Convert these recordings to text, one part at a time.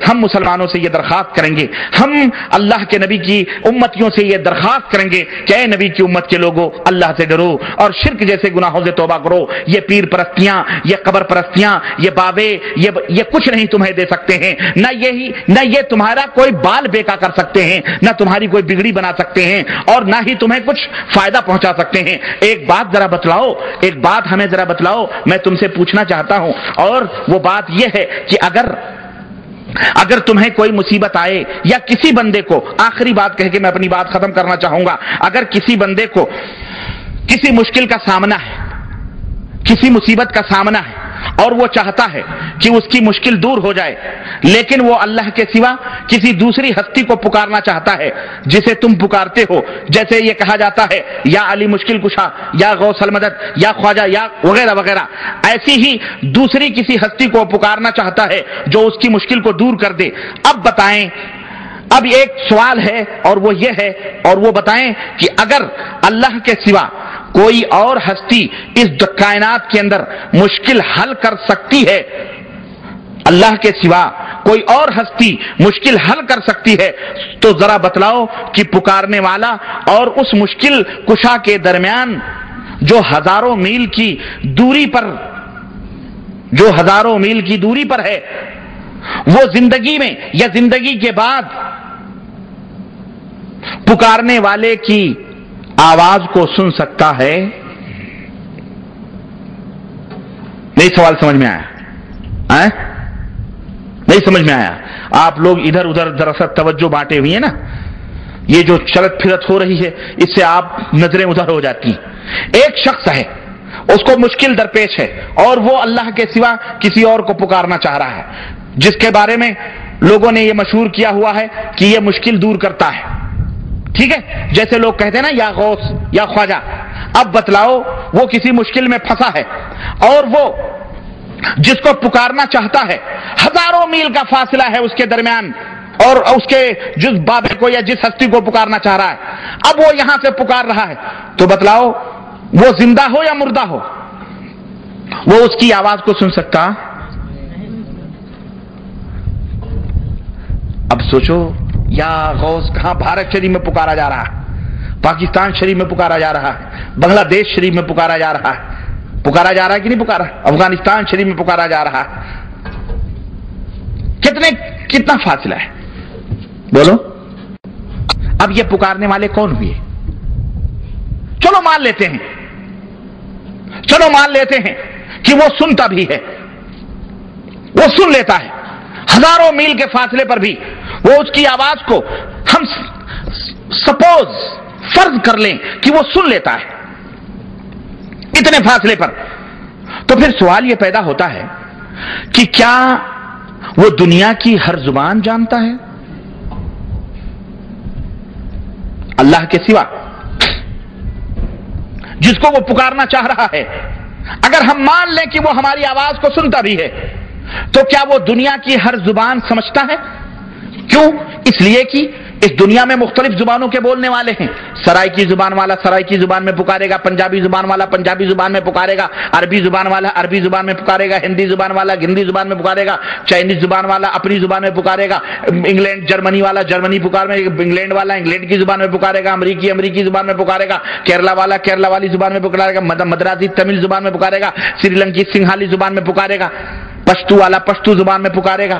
ہم مسلمانوں سے یہ درخواست کریں گے، ہم اللہ کے نبی کی امتیوں سے یہ درخواست کریں گے کہ اے نبی کی امت کے لوگوں، اللہ سے ڈرو اور شرک جیسے گناہوں سے توبہ کرو۔ یہ پیر پرستیاں، یہ قبر پرستیاں، یہ بابے، یہ کچھ نہیں تمہیں دے سکتے ہیں، نہ یہ تمہارا کوئی بال بیکا کر سکتے ہیں، نہ تمہاری کوئی بگڑی بنا سکتے ہیں، اور نہ ہی تمہیں کچھ فائدہ پہنچا سکتے ہیں۔ ایک بات ذرا بتلاؤ، ایک بات ہمیں ذرا بتلاؤ، میں تم سے پوچھنا چاہتا ہوں، اور وہ بات یہ ہے کہ اگر تمہیں کوئی مصیبت آئے یا کسی بندے کو، آخری بات کہہ کے میں اپنی بات ختم کرنا چاہوں گا، اگر کسی بندے کو کسی مشکل کا سامنا ہے، کسی مصیبت کا سامنا ہے، اور وہ چاہتا ہے کہ اس کی مشکل دور ہو جائے، لیکن وہ اللہ کے سوا کسی دوسری ہستی کو پکارنا چاہتا ہے جسے تم پکارتے ہو، جیسے یہ کہا جاتا ہے یا علی مشکل کشا، یا غوث المدد، یا خواجہ، یا وغیرہ وغیرہ، ایسی ہی دوسری کسی ہستی کو پکارنا چاہتا ہے جو اس کی مشکل کو دور کر دے۔ اب بتائیں، اب ایک سوال ہے اور وہ یہ ہے، اور وہ بتائیں کہ اگر اللہ کے سوا کوئی اور ہستی اس کائنات کے اندر مشکل حل کر سکتی ہے، اللہ کے سوا کوئی اور ہستی مشکل حل کر سکتی ہے، تو ذرا بتلاؤ کہ پکارنے والا اور اس مشکل کشا کے درمیان جو ہزاروں میل کی دوری پر ہے، وہ زندگی میں یا زندگی کے بعد پکارنے والے کی آواز کو سن سکتا ہے؟ نہیں سوال سمجھ میں آیا؟ نہیں سمجھ میں آیا؟ آپ لوگ ادھر ادھر دراصل توجہ بانٹے ہوئی ہیں نا، یہ جو چلت پھرت ہو رہی ہے اس سے آپ نظریں ادھر ہو جاتی ہیں۔ ایک شخص ہے، اس کو مشکل درپیش ہے، اور وہ اللہ کے سوا کسی اور کو پکارنا چاہ رہا ہے، جس کے بارے میں لوگوں نے یہ مشہور کیا ہوا ہے کہ یہ مشکل دور کرتا ہے، ٹھیک ہے، جیسے لوگ کہتے ہیں نا یا غوث یا خواجہ۔ اب بتلاؤ، وہ کسی مشکل میں پھنسا ہے، اور وہ جس کو پکارنا چاہتا ہے، ہزاروں میل کا فاصلہ ہے اس کے درمیان، اور اس کے جس بابے کو یا جس ہستی کو پکارنا چاہ رہا ہے، اب وہ یہاں سے پکار رہا ہے، تو بتلاؤ وہ زندہ ہو یا مردہ ہو، وہ اس کی آواز کو سن سکتا؟ اب سوچو، یا غوث کہاں بھارت شریف میں پکارا جا رہا ہے، پاکستان شریف میں پکارا جا رہا ہے، بنگلہ دیش شریف میں پکارا جا رہا ہے کہ نہیں پکارا؟ افغانستان شریف میں پکارا جا رہا ہے۔ کتنا فاصلہ ہے بولو؟ اب یہ پکارنے والے کون ہوئے؟ چلو مان لیتے ہیں کہ وہ سنتا بھی ہے، وہ سن لیتا ہے، ہزاروں میل کے فاصلے پر بھی وہ اس کی آواز کو ہم فرض کر لیں کہ وہ سن لیتا ہے اتنے فاصلے پر، تو پھر سوال یہ پیدا ہوتا ہے کہ کیا وہ دنیا کی ہر زبان جانتا ہے؟ اللہ کے سوا جس کو وہ پکارنا چاہ رہا ہے، اگر ہم مان لیں کہ وہ ہماری آواز کو سنتا بھی ہے، تو کیا وہ دنیا کی ہر زبان سمجھتا ہے؟ کیوں؟ اس لیے کہ اس دنیا میں مختلف زبانوں کے بولنے والے ہیں، سرائکی زبان والا سرائکی زبان میں پکارے گا، پنجابی زبان والا پنجابی زبان میں پکارے گا، عربی زبان والا عربی زبان میں پکارے گا، ہندی زبان والا ہندی زبان میں پکارے گا، چائنیز زبان والا اپنی زبان میں پکارے گا، انگلینڈ جرمنی والا جرمنی انگلینڈ والا انگلینڈ کی زبان میں پکارے گا، امریکی زبان میں پکارے گا، کیرلا والا کیرلا والی زبان میں پکارے گا، مدرازی تمل زبان میں پکارے گا، سری لنکی سنگھالی زبان میں پکارے گا، پشتو والا پشتو زبان میں پکارے گا،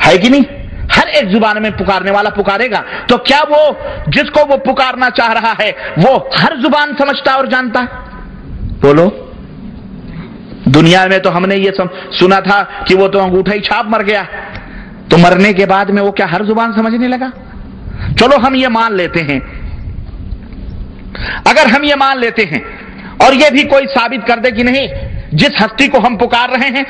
ہے کہ نہیں؟ ہر ایک زبان میں پکارنے والا پکارے گا۔ تو کیا وہ جس کو وہ پکارنا چاہ رہا ہے وہ ہر زبان سمجھتا اور جانتا ہے؟ بولو۔ دنیا میں تو ہم نے یہ سنا تھا کہ وہ تو انگوٹھا ہی چھاپ مر گیا، تو مرنے کے بعد میں وہ کیا ہر زبان سمجھنے لگا؟ چلو ہم یہ مان لیتے ہیں، اگر ہم یہ مان لیتے ہیں اور یہ بھی کوئی ثابت کر دے کہ نہیں، جس ہستی کو ہم پکار رہے ہیں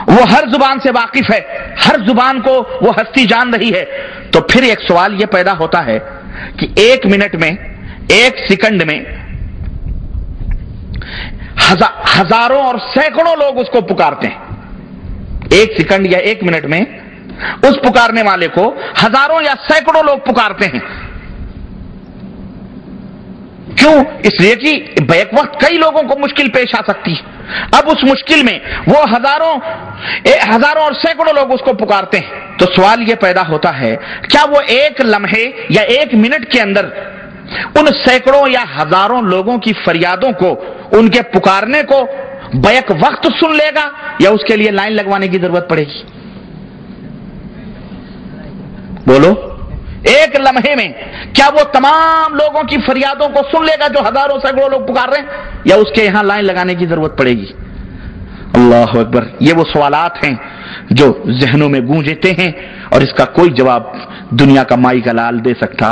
وہ ہر زبان سے واقف ہے، ہر زبان کو وہ ہستی جان رہی ہے، تو پھر ایک سوال یہ پیدا ہوتا ہے کہ ایک منٹ میں، ایک سیکنڈ میں ہزاروں اور سینکڑوں لوگ اس کو پکارتے ہیں، ایک سیکنڈ یا ایک منٹ میں اس پکارنے والے کو ہزاروں یا سینکڑوں لوگ پکارتے ہیں۔ کیوں؟ اس لیے کہ بیک وقت کئی لوگوں کو مشکل پیش آ سکتی ہے، اب اس مشکل میں وہ ہزاروں اور سینکڑوں لوگ اس کو پکارتے ہیں، تو سوال یہ پیدا ہوتا ہے، کیا وہ ایک لمحے یا ایک منٹ کے اندر ان سینکڑوں یا ہزاروں لوگوں کی فریادوں کو، ان کے پکارنے کو بیک وقت سن لے گا، یا اس کے لیے لائن لگوانے کی ضرورت پڑے گی؟ بولو، ایک لمحے میں کیا وہ تمام لوگوں کی فریادوں کو سن لے گا جو ہزاروں سینکڑوں لوگ پکار رہے ہیں، یا اس کے یہاں لائن لگانے کی ضرورت پڑے گی؟ اللہ اکبر! یہ وہ سوالات ہیں جو ذہنوں میں گونجتے ہیں، اور اس کا کوئی جواب دنیا کا مائی کا لال دے سکتا؟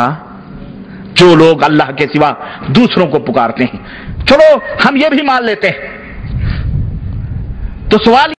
جو لوگ اللہ کے سوا دوسروں کو پکارتے ہیں، چلو ہم یہ بھی مان لیتے ہیں، تو سوال